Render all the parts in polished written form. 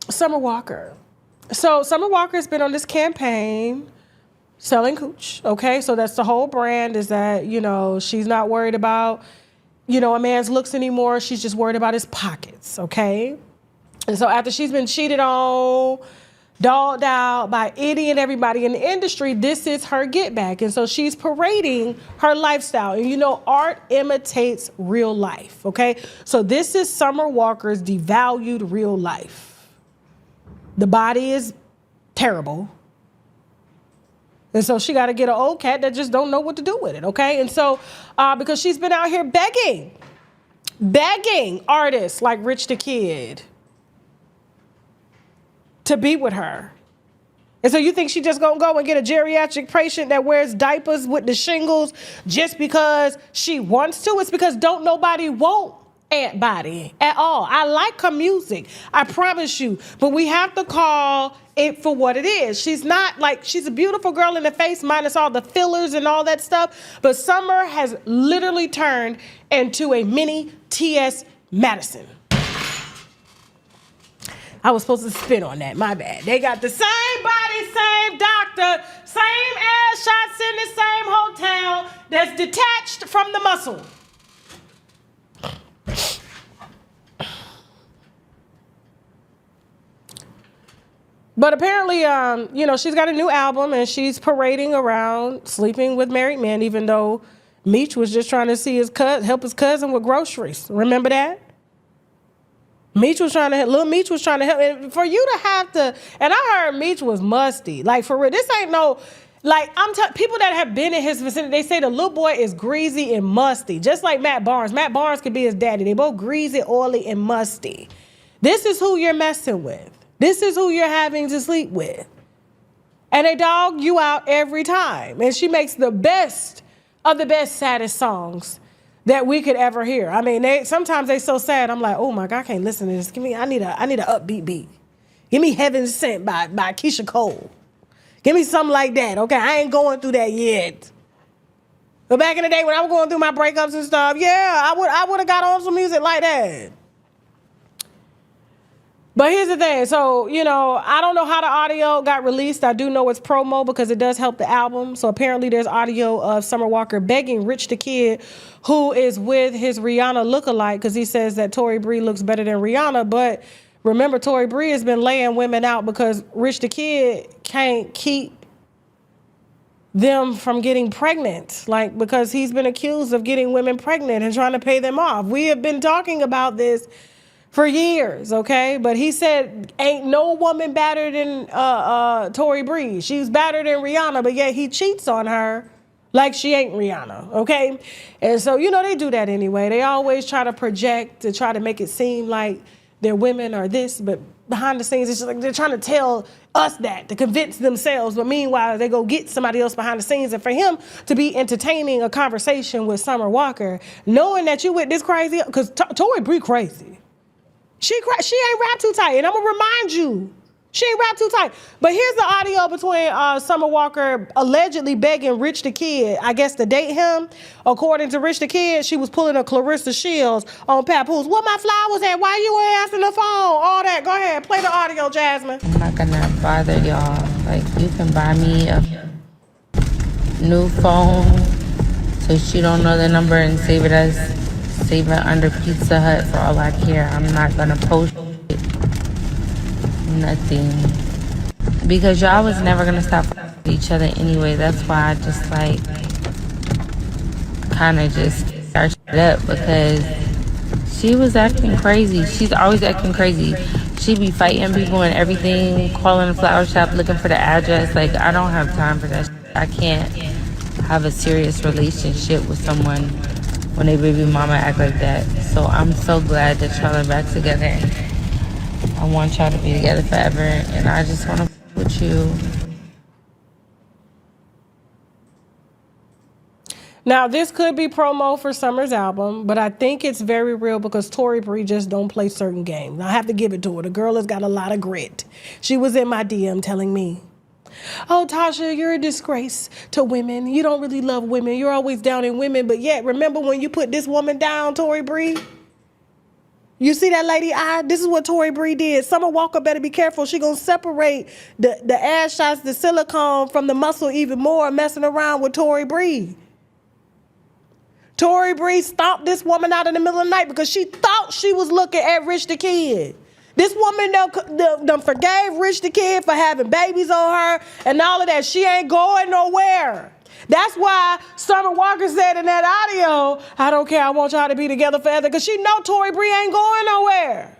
Summer Walker. So Summer Walker's been on this campaign selling cooch, okay? So that's the whole brand, is that, you know, she's not worried about, you know, a man's looks anymore. She's just worried about his pockets, okay? And so after she's been cheated on, dogged out by any and everybody in the industry, this is her get back. And so she's parading her lifestyle. And you know, art imitates real life, okay? So this is Summer Walker's devalued real life. The body is terrible. And so she got to get an old cat that just don't know what to do with it, okay? And so, because she's been out here begging artists like Rich the Kid to be with her. And so you think she just gonna go and get a geriatric patient that wears diapers with the shingles just because she wants to? It's because don't nobody want Aunt Body at all. I like her music, I promise you, but we have to call it for what it is. She's not like, she's a beautiful girl in the face minus all the fillers and all that stuff, but Summer has literally turned into a mini T.S. Madison. I was supposed to spit on that, my bad. They got the same body, same doctor, same ass shots in the same hotel that's detached from the muscle. But apparently, you know, she's got a new album and she's parading around sleeping with married men, even though Meech was just trying to see his help his cousin with groceries. Remember that? Lil Meech was trying to help. And for you to have to, and I heard Meech was musty. Like, for real, this ain't no, like, people that have been in his vicinity, they say the little boy is greasy and musty, just like Matt Barnes. Matt Barnes could be his daddy. They both greasy, oily, and musty. This is who you're messing with. This is who you're having to sleep with. And they dog you out every time. And she makes the best of the best, saddest songs that we could ever hear. I mean, sometimes they so sad, I'm like, oh my God, I can't listen to this. I need a upbeat beat. Give me Heaven Sent by Keisha Cole. Give me something like that, okay? I ain't going through that yet. But back in the day when I was going through my breakups and stuff, yeah, I would have got on some music like that. But here's the thing. So, you know, I don't know how the audio got released. I do know it's promo because it does help the album. So apparently there's audio of Summer Walker begging Rich the Kid, who is with his Rihanna lookalike, because he says that Tori Bree looks better than Rihanna. But remember, Tori Bree has been laying women out because Rich the Kid can't keep them from getting pregnant, like, because he's been accused of getting women pregnant and trying to pay them off. We have been talking about this for years, okay? But he said, ain't no woman better than Tori Bree. She's better than Rihanna, but yet he cheats on her like she ain't Rihanna, okay? And so, you know, they do that anyway. They always try to project to try to make it seem like their women are this, but behind the scenes, it's just like they're trying to tell us that to convince themselves. But meanwhile, they go get somebody else behind the scenes. And for him to be entertaining a conversation with Summer Walker, knowing that you with this crazy, because Tori Bree crazy. She ain't wrapped too tight. And I'm going to remind you, she ain't wrapped too tight. But here's the audio between Summer Walker allegedly begging Rich the Kid, I guess, to date him. According to Rich the Kid, she was pulling a Clarissa Shields on Papoose. What my flowers at? Why you ain't answering the phone? All that. Go ahead. Play the audio, Jasmine. I'm not going to bother y'all. Like, you can buy me a new phone so she don't know the number and save it under Pizza Hut for all I care. I'm not gonna post it. Nothing. Because y'all was never gonna stop with each other anyway. That's why I just like kinda just start shit up, because she was acting crazy. She's always acting crazy. She be fighting people and everything, calling the flower shop looking for the address. Like, I don't have time for that shit. I can't have a serious relationship with someone when they baby mama act like that. So I'm so glad that y'all are back together. I want y'all to be together forever, and I just want to f with you. Now, this could be promo for Summer's album, but I think it's very real because Tori Bree just don't play certain games. I have to give it to her. The girl has got a lot of grit. She was in my DM telling me, oh, Tasha, you're a disgrace to women. You don't really love women. You're always down in women. But yet, remember when you put this woman down, Tori Bree? You see that lady eye? This is what Tori Bree did. Summer Walker better be careful. She gonna separate the ass shots, the silicone from the muscle even more, messing around with Tori Bree. Tori Bree stomped this woman out in the middle of the night because she thought she was looking at Rich the Kid. This woman done forgave Rich the Kid for having babies on her and all of that. She ain't going nowhere. That's why Summer Walker said in that audio, I don't care, I want y'all to be together forever, because she know Tori Bree ain't going nowhere.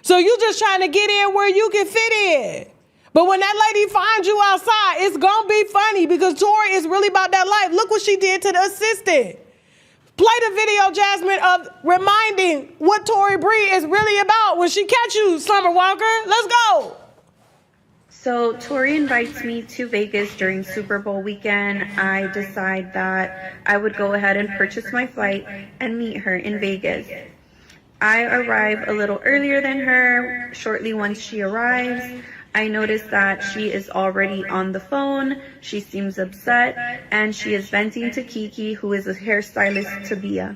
So you just trying to get in where you can fit in. But when that lady finds you outside, it's going to be funny because Tori is really about that life. Look what she did to the assistant. Play the video, Jasmine, of reminding what Tori Bree is really about when she catch you, Summer Walker. Let's go. So Tori invites me to Vegas during Super Bowl weekend. I decide that I would go ahead and purchase my flight and meet her in Vegas. I arrive a little earlier than her. Shortly once she arrives, I notice that she is already on the phone. She seems upset and she is venting to Kiki, who is a hairstylist to Bia.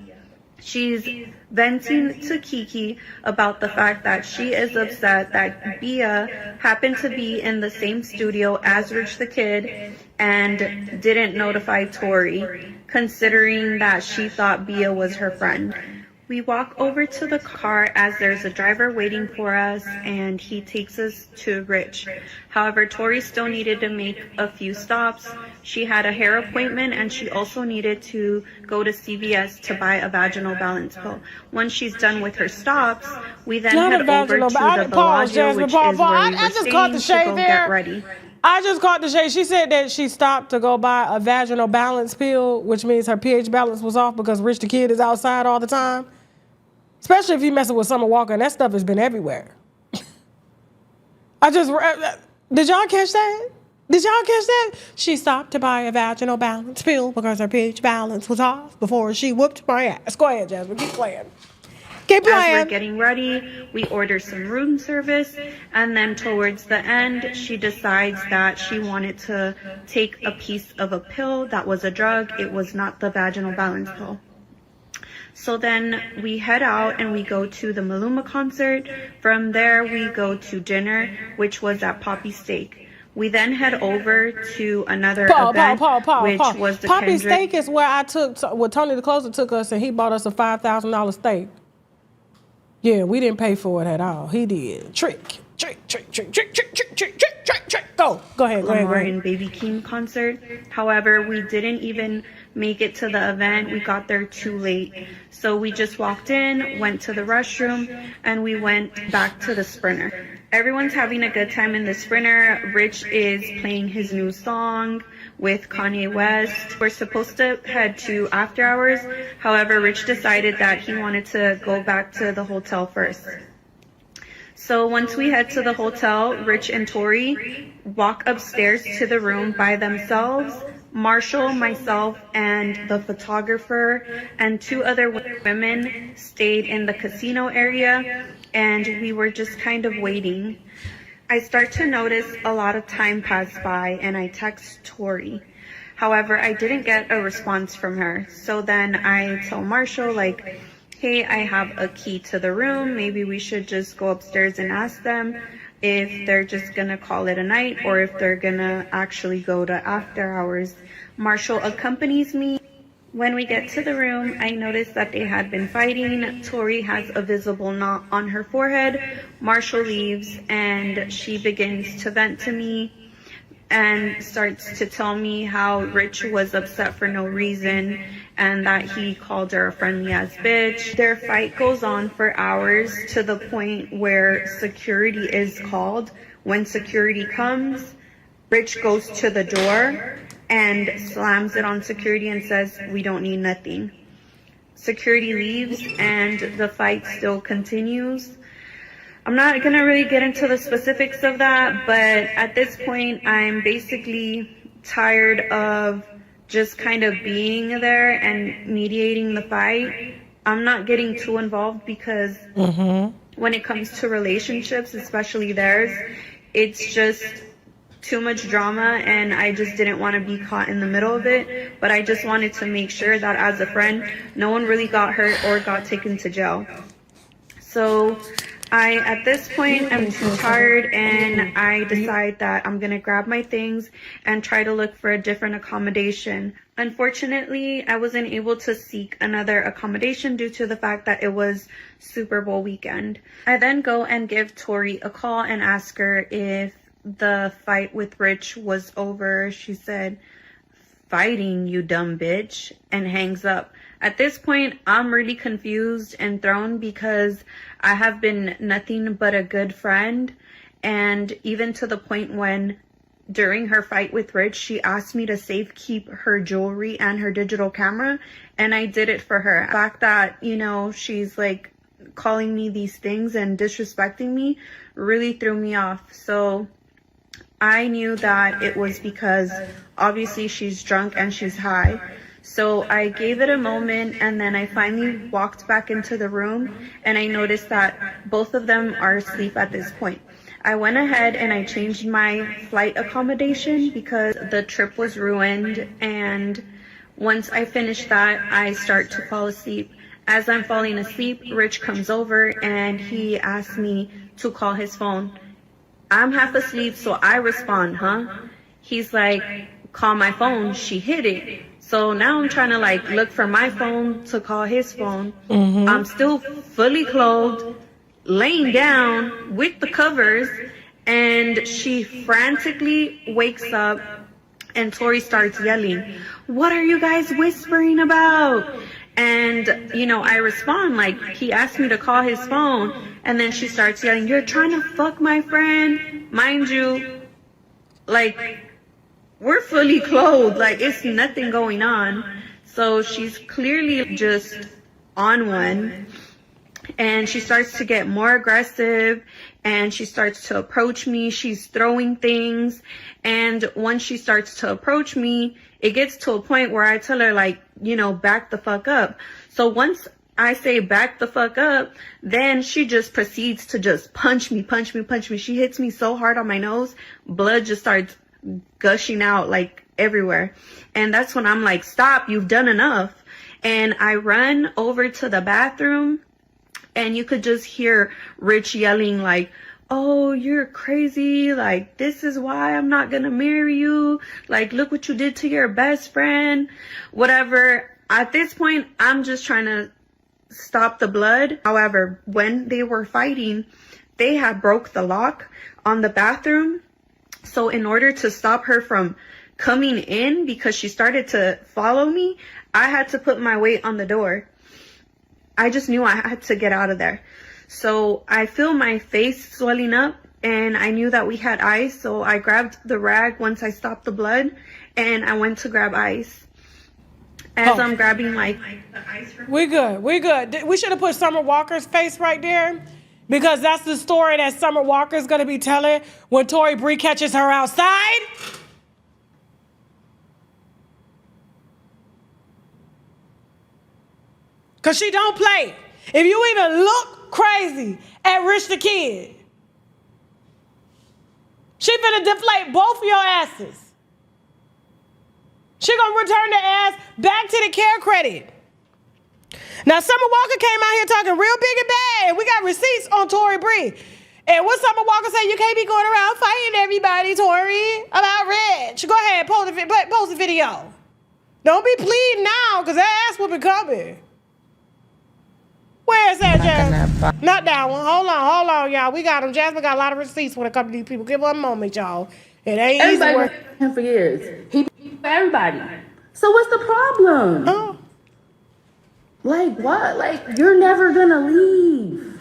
She's venting to Kiki about the fact that she is upset that Bia happened to be in the same studio as Rich the Kid and didn't notify Tori, considering that she thought Bia was her friend. We walk over to the car as there's a driver waiting for us and he takes us to Rich. However, Tori still needed to make a few stops. She had a hair appointment and she also needed to go to CVS to buy a vaginal balance pill. Once she's done with her stops, we then head over to the Bellagio, which is where we were staying to go get ready. I just caught the shade. She said that she stopped to go buy a vaginal balance pill, which means her pH balance was off because Rich the Kid is outside all the time. Especially if you messing with Summer Walker, and that stuff has been everywhere. Did y'all catch that? Did y'all catch that? She stopped to buy a vaginal balance pill because her pH balance was off before she whooped my ass. Go ahead, Jasmine. Keep playing. Keep playing. As we're getting ready, we order some room service, and then towards the end, she decides that she wanted to take a piece of a pill that was a drug. It was not the vaginal balance pill. So then we head out and we go to the Maluma concert. From there, we go to dinner, which was at Poppy Steak. We then head over to another event, which was the Poppy Steak is where Tony the Closer took us and he bought us a $5,000 steak. Yeah, we didn't pay for it at all. He did. Trick. Go ahead. Lamar and Baby Keem concert. However, we didn't even make it to the event. We got there too late. So we just walked in, went to the restroom, and we went back to the Sprinter. Everyone's having a good time in the Sprinter. Rich is playing his new song with Kanye West. We're supposed to head to after hours. However, Rich decided that he wanted to go back to the hotel first. So once we head to the hotel, Rich and Tori walk upstairs to the room by themselves. Marshall, myself, and the photographer and two other women stayed in the casino area, and we were just kind of waiting. I start to notice a lot of time pass by, and I text Tori. However, I didn't get a response from her. So then I tell Marshall, like, hey, I have a key to the room. Maybe we should just go upstairs and ask them if they're just gonna call it a night or if they're gonna actually go to after hours. Marshall accompanies me. When we get to the room, I notice that they had been fighting. Tori has a visible knot on her forehead. Marshall leaves and she begins to vent to me and starts to tell me how Rich was upset for no reason and that he called her a friendly ass bitch. Their fight goes on for hours to the point where security is called. When security comes, Rich goes to the door and slams it on security and says, we don't need nothing. Security leaves and the fight still continues. I'm not gonna really get into the specifics of that, but at this point, I'm basically tired of just kind of being there and mediating the fight. I'm not getting too involved because when it comes to relationships, especially theirs, it's just too much drama and I just didn't want to be caught in the middle of it. But I just wanted to make sure that as a friend, no one really got hurt or got taken to jail. So at this point, I'm too tired, and I decide that I'm gonna grab my things and try to look for a different accommodation. Unfortunately, I wasn't able to seek another accommodation due to the fact that it was Super Bowl weekend. I then go and give Tori a call and ask her if the fight with Rich was over. She said, "Fighting, you dumb bitch," and hangs up. At this point, I'm really confused and thrown because I have been nothing but a good friend. And even to the point when during her fight with Rich, she asked me to safekeep her jewelry and her digital camera. And I did it for her. The fact that, you know, she's like calling me these things and disrespecting me really threw me off. So I knew that it was because obviously she's drunk and she's high. So I gave it a moment, and then I finally walked back into the room, and I noticed that both of them are asleep at this point. I went ahead and I changed my flight accommodation because the trip was ruined, and once I finish that, I start to fall asleep. As I'm falling asleep, Rich comes over and he asks me to call his phone. I'm half asleep, so I respond, huh? He's like, "Call my phone." She hit it. So now I'm trying to like look for my phone to call his phone. I'm still fully clothed, laying down with the covers, and she frantically wakes up and Tori starts yelling, "What are you guys whispering about?" And, you know, I respond like, he asked me to call his phone, and then she starts yelling, "You're trying to fuck my friend." Mind you, like, we're fully clothed, like it's nothing going on. So she's clearly just on one, and she starts to get more aggressive, and she starts to approach me. She's throwing things, and once she starts to approach me, it gets to a point where I tell her, like, you know, back the fuck up. So once I say back the fuck up, then she just proceeds to just punch me. She hits me so hard on my nose, blood just starts gushing out like everywhere. And that's when I'm like, "Stop, you've done enough." And I run over to the bathroom, and you could just hear Rich yelling like, "Oh, you're crazy. Like, this is why I'm not gonna marry you. Like, look what you did to your best friend," whatever. At this point, I'm just trying to stop the blood. However, when they were fighting, they had broke the lock on the bathroom. So in order to stop her from coming in, because she started to follow me, I had to put my weight on the door. I just knew I had to get out of there. So I feel my face swelling up, and I knew that we had ice. So I grabbed the rag once I stopped the blood, and I went to grab ice. As I'm grabbing like the ice. We good. We should have put Summer Walker's face right there, because that's the story that Summer Walker's going to be telling when Tori Brixx catches her outside. Because she don't play. If you even look crazy at Rich the Kid, she finna deflate both of your asses. She gonna return the ass back to the care credit. Now, Summer Walker came out here talking real big and bad, and we got receipts on Tori Brixx. And what Summer Walker said, you can't be going around fighting everybody, Tori, about Rich. Go ahead, post the video. Don't be pleading now, because that ass will be coming. Where is that, Jasmine? Not that one. Hold on, y'all. We got them. Jasmine got a lot of receipts when it comes to these people. Give one moment, y'all. It ain't everybody easy work. Him for years. He for everybody. So what's the problem? Oh. Like what? Like, you're never gonna leave.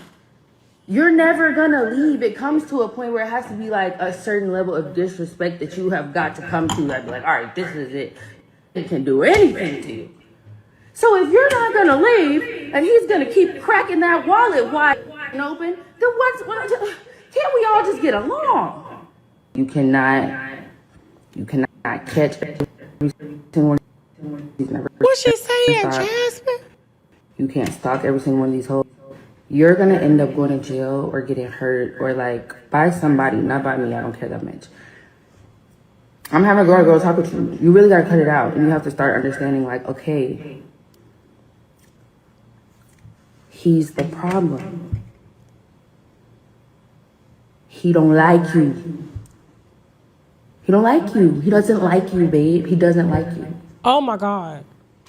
You're never gonna leave. It comes to a point where it has to be like a certain level of disrespect that you have got to come to. Like, all right, this is it. It can do anything to you. So if you're not gonna leave and he's gonna keep cracking that wallet wide open, then can't we all just get along? You cannot catch every single one. What's she saying, Jasmine? You can't stalk every single one of these hoes. You're gonna end up going to jail or getting hurt or like by somebody, not by me. I don't care that much. I'm having a girl talk with you. You really gotta cut it out, and you have to start understanding like, okay, he's the problem. He don't like you. He don't like you. He doesn't like you, babe. He doesn't like you. Oh my God.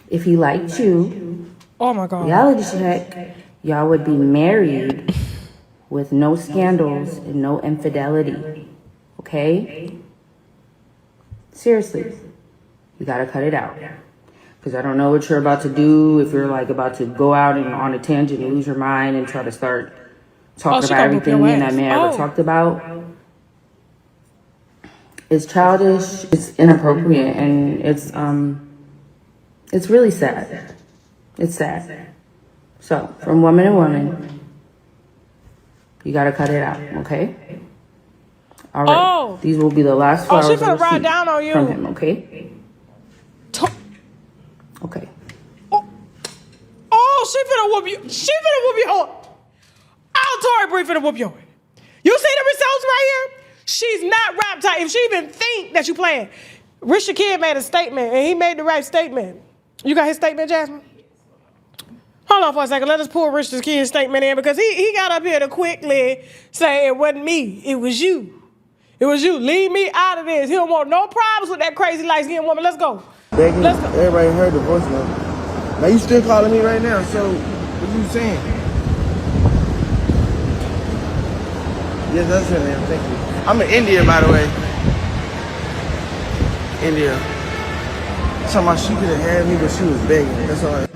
If he liked you, Oh my God. reality check, y'all would be married with no scandals and no infidelity. Okay? Seriously. You gotta cut it out. Because I don't know what you're about to do, if you're like about to go out and on a tangent and lose your mind and try to start talking about everything me and that man ever talked about. It's childish, it's inappropriate, and it's really sad. It's sad. So, from woman to woman, you gotta cut it out, okay? All right. Oh. These will be the last flowers she finna you'll ride see down on you. from him, okay? Okay. Oh, she finna whoop you. She finna whoop you. Oh, Tori Bree finna whoop you. You see the results right here? She's not rap tight. If she even think that you playing. Rich the Kid made a statement, and he made the right statement. You got his statement, Jasmine? Hold on for a second. Let us pull Rich the Kid's statement in, because he got up here to quickly say it wasn't me. It was you. It was you. Leave me out of this. He don't want no problems with that crazy light-skinned woman. Let's go. Begging, Let's go. everybody heard the voice note. Now you still calling me right now, so what you saying? Yes, that's her name, thank you. I'm in India, by the way. India. Talking about she could have had me, but she was begging. That's all.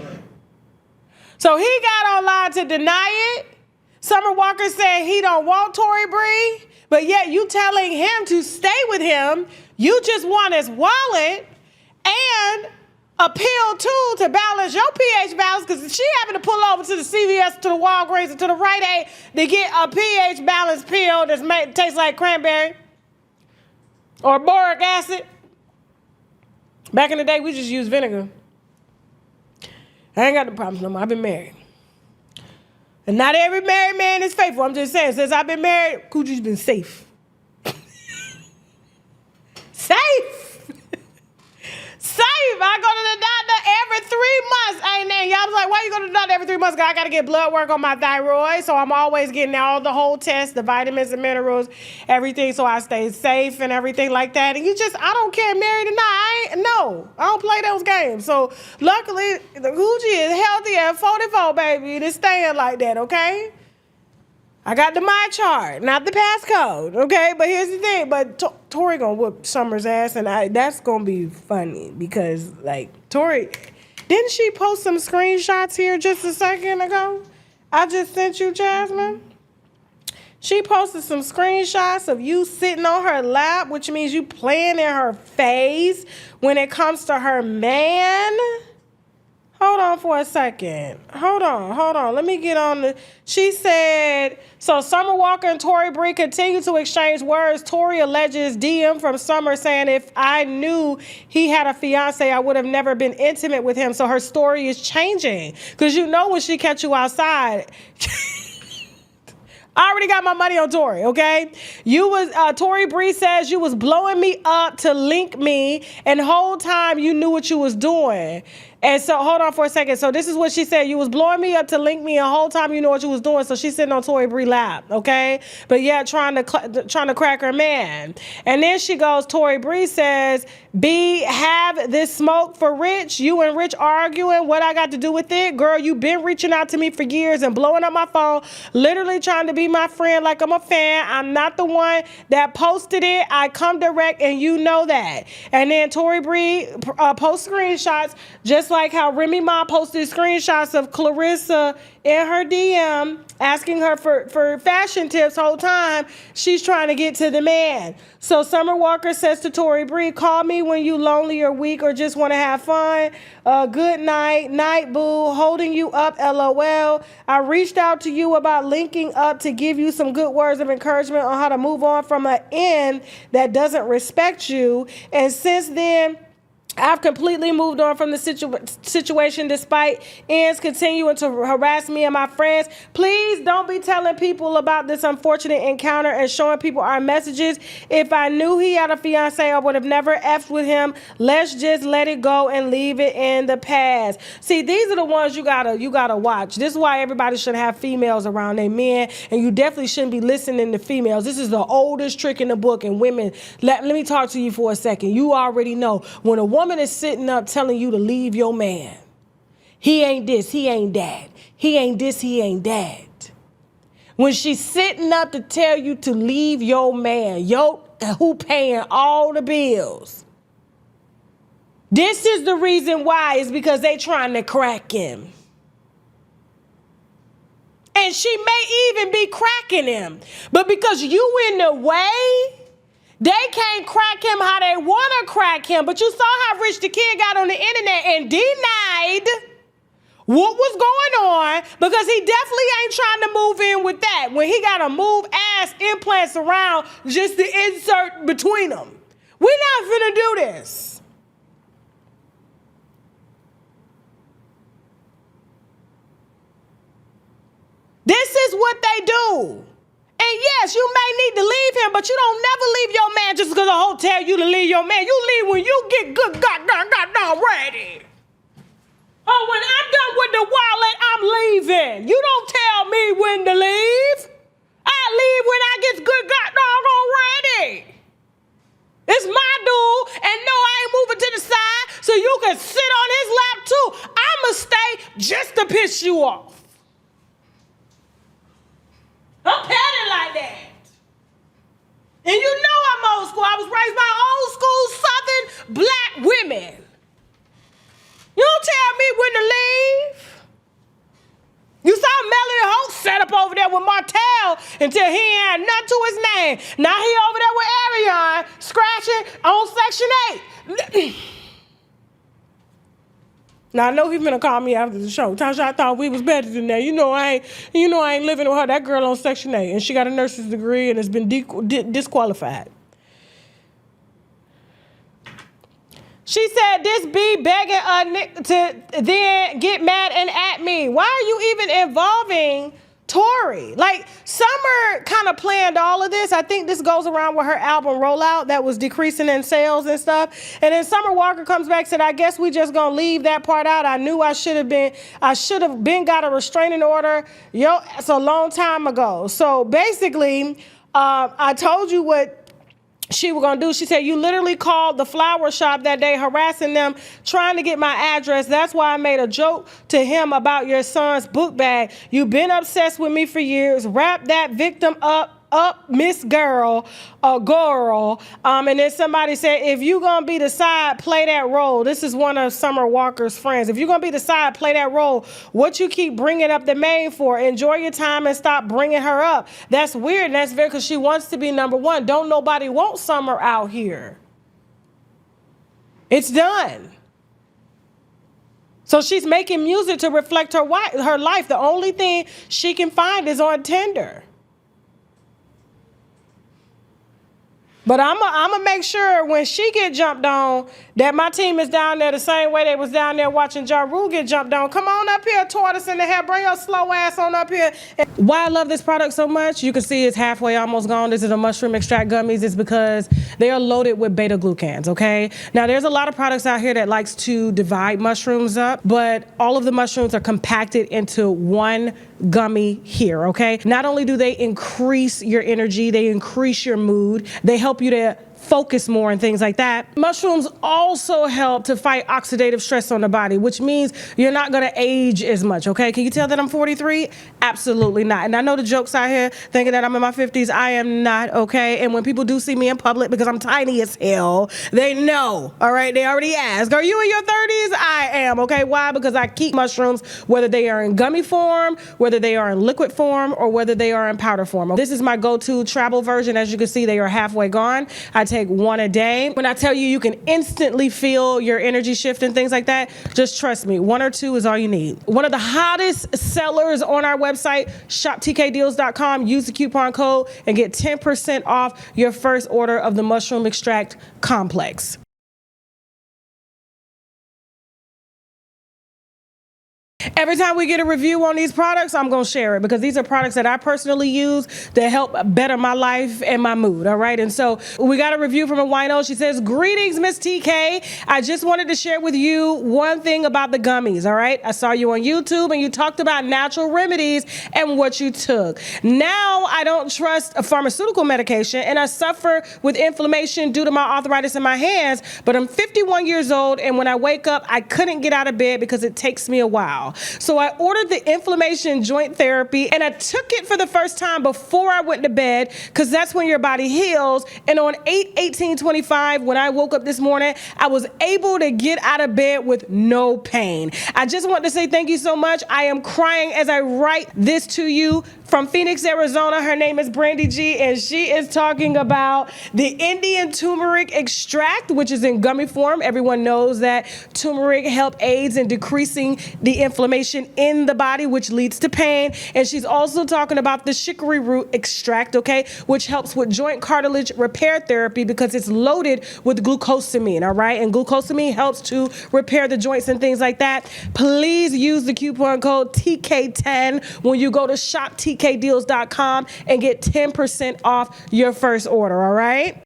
So he got online to deny it. Summer Walker said he don't want Tori Bree, but yet you telling him to stay with him. You just want his wallet and a pill too to balance your pH balance, because she happened to pull over to the CVS, to the Walgreens, and to the Rite Aid to get a pH balance pill that tastes like cranberry or boric acid. Back in the day, we just used vinegar. I ain't got the problems no more. I've been married. And not every married man is faithful. I'm just saying, since I've been married, Coochie's been safe. Safe! Safe! I go to the doctor every 3 months. Ain't y'all was like, why you go to the doctor every 3 months? Because I got to get blood work on my thyroid. So I'm always getting all the whole tests, the vitamins and minerals, everything, so I stay safe and everything like that. And I don't care, married or not. I don't play those games. So luckily, the Coochie is healthy at 44, baby. And it's staying like that, okay? I got the my chart, not the passcode, okay? But here's the thing, but Tori gonna whoop Summer's ass, and that's gonna be funny, because, like, Tori, didn't she post some screenshots here just a second ago? I just sent you, Jasmine. She posted some screenshots of you sitting on her lap, which means you playing in her face when it comes to her man. Hold on for a second. Hold on. Let me get on the... She said, so Summer Walker and Tori Bree continue to exchange words. Tori alleges DM from Summer saying, if I knew he had a fiance, I would have never been intimate with him. So her story is changing. Because you know when she catch you outside... I already got my money on Tori, okay? Tori Bree says you was blowing me up to link me, and the whole time you knew what you was doing. And so, hold on for a second. So this is what she said. You was blowing me up to link me, and the whole time you know what you was doing. So she's sitting on Tori Bree lap, okay? But yeah, trying to crack her man. And then she goes, Tori Bree says, B, have this smoke for Rich. You and Rich arguing. What I got to do with it? Girl, you been reaching out to me for years and blowing up my phone, literally trying to be my friend like I'm a fan. I'm not the one that posted it. I come direct, and you know that. And then Tori Bree posts screenshots, just like how Remy Ma posted screenshots of Clarissa in her DM asking her for fashion tips. Whole time she's trying to get to the man. So Summer Walker says to Tori Bree, call me when you lonely or weak or just want to have fun. Good night, night boo, holding you up, LOL. I reached out to you about linking up to give you some good words of encouragement on how to move on from an end that doesn't respect you. And since then, I've completely moved on from the situation despite ends continuing to harass me and my friends. Please don't be telling people about this unfortunate encounter and showing people our messages. If I knew he had a fiance, I would have never effed with him. Let's just let it go and leave it in the past. See, these are the ones you gotta watch. This is why everybody should have females around their men, and you definitely shouldn't be listening to females. This is the oldest trick in the book, and women, let me talk to you for a second. You already know when a woman is sitting up telling you to leave your man. He ain't this, he ain't that. He ain't this, he ain't that. When she's sitting up to tell you to leave your man, who paying all the bills. This is the reason why, is because they trying to crack him. And she may even be cracking him. But because you in the way, they can't crack him how they want to crack him. But you saw how Rich the Kid got on the internet and denied what was going on, because he definitely ain't trying to move in with that when he got to move ass implants around just to insert between them. We're not finna do this. This is what they do. And yes, you may need to leave him, but you don't never leave your man just because a hoe tell you to leave your man. You leave when you get good goddamn ready. Oh, when I'm done with the wallet, I'm leaving. You don't tell me when to leave. I leave when I get good goddamn ready. It's my dude, and no, I ain't moving to the side so you can sit on his lap too. I'ma stay just to piss you off. I'm petty like that. And you know I'm old school. I was raised by old school Southern black women. You don't tell me when to leave. You saw Melody Holt set up over there with Martell until he ain't had nothing to his name. Now he over there with Arion scratching on Section 8. Now I know he's gonna call me after the show. Tasha, I thought we was better than that. You know I ain't living with her. That girl on Section 8, and she got a nurse's degree and has been disqualified. She said this be begging a nigga to then get mad and at me. Why are you even involving Tori? Like, Summer kind of planned all of this. I think this goes around with her album rollout that was decreasing in sales and stuff. And then Summer Walker comes back and said, I guess we just gonna leave that part out. I knew I should have been got a restraining order. It's a long time ago. So basically, I told you what she was gonna do. She said, you literally called the flower shop that day, harassing them, trying to get my address. That's why I made a joke to him about your son's book bag. You've been obsessed with me for years. Wrap that victim up, Miss Girl, girl. And then somebody said, if you gonna be the side, play that role. This is one of Summer Walker's friends. If you're gonna be the side, play that role. What you keep bringing up the main for? Enjoy your time and stop bringing her up. That's weird. And that's very, because she wants to be number one. Don't nobody want Summer out here. It's done. So she's making music to reflect her life. The only thing she can find is on Tinder. But I'm going to make sure when she get jumped on that my team is down there the same way they was down there watching Ja Rule get jumped on. Come on up here, tortoise in the hair. Bring your slow ass on up here. Why I love this product so much, you can see it's halfway almost gone. This is a mushroom extract gummies. It's because they are loaded with beta glucans, okay? Now, there's a lot of products out here that likes to divide mushrooms up, but all of the mushrooms are compacted into one gummy here, okay? Not only do they increase your energy, they increase your mood, they help you to focus more and things like that. Mushrooms also help to fight oxidative stress on the body, which means you're not gonna age as much, okay? Can you tell that I'm 43? Absolutely not. And I know the jokes out here thinking that I'm in my 50s. I am not, okay? And when people do see me in public, because I'm tiny as hell, they know, all right? They already ask, are you in your 30s? I am, okay? Why? Because I keep mushrooms, whether they are in gummy form, whether they are in liquid form, or whether they are in powder form. This is my go-to travel version. As you can see, they are halfway gone. I take one a day. When I tell you you can instantly feel your energy shift and things like that, just trust me, one or two is all you need. One of the hottest sellers on our website, shoptkdeals.com. Use the coupon code and get 10% off your first order of the mushroom extract complex. Every time we get a review on these products, I'm going to share it because these are products that I personally use to help better my life and my mood, all right? And so we got a review from a wino. She says, greetings, Miss TK. I just wanted to share with you one thing about the gummies, all right? I saw you on YouTube and you talked about natural remedies and what you took. Now I don't trust a pharmaceutical medication and I suffer with inflammation due to my arthritis in my hands, but I'm 51 years old and when I wake up, I couldn't get out of bed because it takes me a while. So I ordered the inflammation joint therapy and I took it for the first time before I went to bed because that's when your body heals. And on 8/18/25, when I woke up this morning, I was able to get out of bed with no pain. I just want to say thank you so much. I am crying as I write this to you from Phoenix, Arizona. Her name is Brandy G, and she is talking about the Indian turmeric extract, which is in gummy form. Everyone knows that turmeric aids in decreasing the inflammation in the body, which leads to pain. And she's also talking about the chicory root extract, okay, which helps with joint cartilage repair therapy because it's loaded with glucosamine, all right? And glucosamine helps to repair the joints and things like that. Please use the coupon code TK10 when you go to shoptkdeals.com and get 10% off your first order, all right?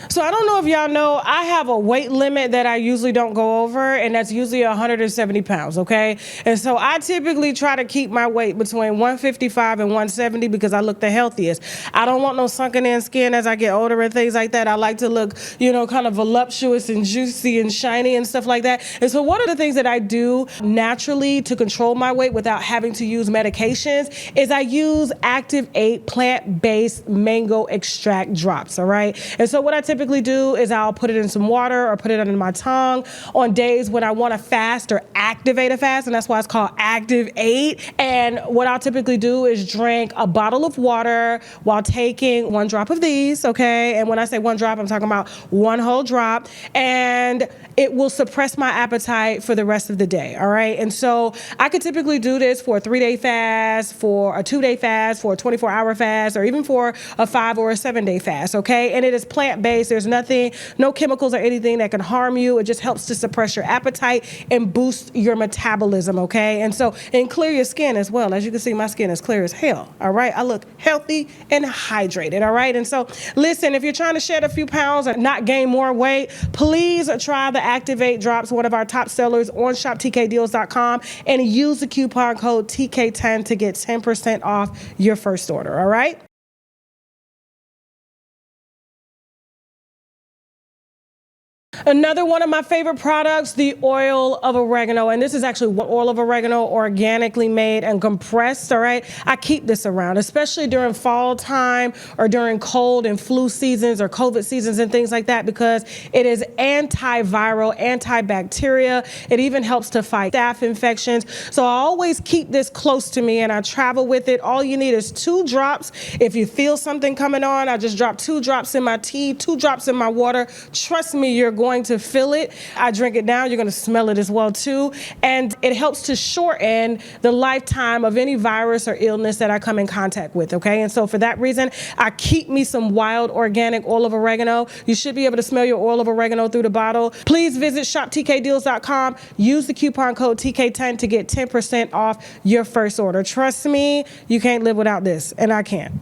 So I don't know if y'all know, I have a weight limit that I usually don't go over, and that's usually 170 pounds, okay? And so I typically try to keep my weight between 155 and 170 because I look the healthiest. I don't want no sunken in skin as I get older and things like that. I like to look, you know, kind of voluptuous and juicy and shiny and stuff like that. And so one of the things that I do naturally to control my weight without having to use medications is I use Active 8 plant-based mango extract drops, all right? And so what I typically do is I'll put it in some water or put it under my tongue on days when I want to fast or activate a fast, and that's why it's called Active 8. And what I'll typically do is drink a bottle of water while taking 1 drop of these, okay? And when I say 1 drop, I'm talking about 1 whole drop, and it will suppress my appetite for the rest of the day, all right? And so I could typically do this for a 3-day fast, for a 2-day fast, for a 24-hour fast, or even for a 5 or a 7-day fast, okay? And it is plant-based. There's nothing, no chemicals or anything that can harm you. It just helps to suppress your appetite and boost your metabolism, okay? And so, and clear your skin as well. As you can see, my skin is clear as hell, all right? I look healthy and hydrated, all right? And so, listen, if you're trying to shed a few pounds or not gain more weight, please try the Activate drops, one of our top sellers on shoptkdeals.com, and use the coupon code TK10 to get 10% off your first order, all right? Another one of my favorite products, the oil of oregano. And this is actually oil of oregano, organically made and compressed, all right? I keep this around, especially during fall time or during cold and flu seasons or COVID seasons and things like that, because it is antiviral, antibacterial. It even helps to fight staph infections. So I always keep this close to me and I travel with it. All you need is 2 drops. If you feel something coming on, I just drop 2 drops in my tea, 2 drops in my water. Trust me, you're going to feel it. I drink it down. You're going to smell it as well too. And it helps to shorten the lifetime of any virus or illness that I come in contact with, okay? And so for that reason, I keep me some wild organic oil of oregano. You should be able to smell your oil of oregano through the bottle. Please visit shoptkdeals.com. Use the coupon code TK10 to get 10% off your first order. Trust me, you can't live without this, and I can't.